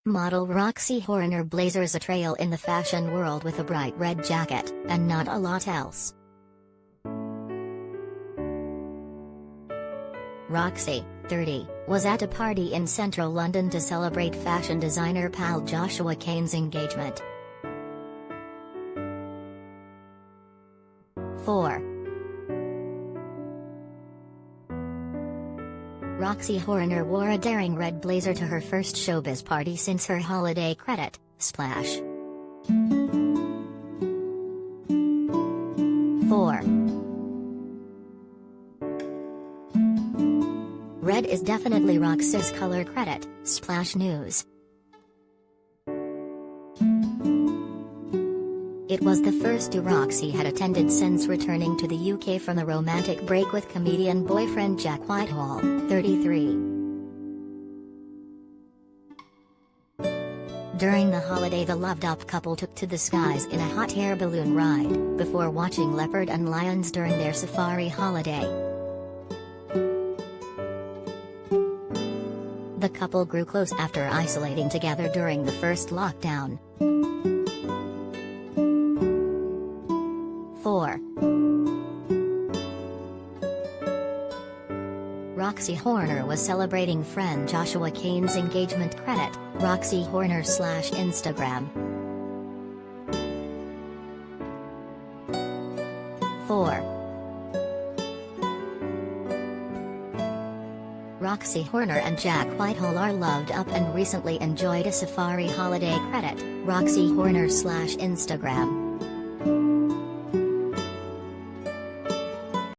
Model Roxy Horner blazers a trail in the fashion world with a bright red jacket, and not a lot else. Roxy, 30, was at a party in central London to celebrate fashion designer pal Joshua Kane's engagement. 4. Roxy Horner wore a daring red blazer to her first showbiz party since her holiday credit, splash. 4. Red is definitely Roxy's color credit, splash news. It was the first do Roxy had attended since returning to the UK from a romantic break with comedian boyfriend Jack Whitehall, 33. During the holiday, the loved-up couple took to the skies in a hot air balloon ride, before watching leopard and lions during their safari holiday. The couple grew close after isolating together during the first lockdown. 4. Roxy Horner was celebrating friend Joshua Kane's engagement credit, Roxy Horner /Instagram. 4. Roxy Horner and Jack Whitehall are loved up and recently enjoyed a safari holiday credit, Roxy Horner /Instagram.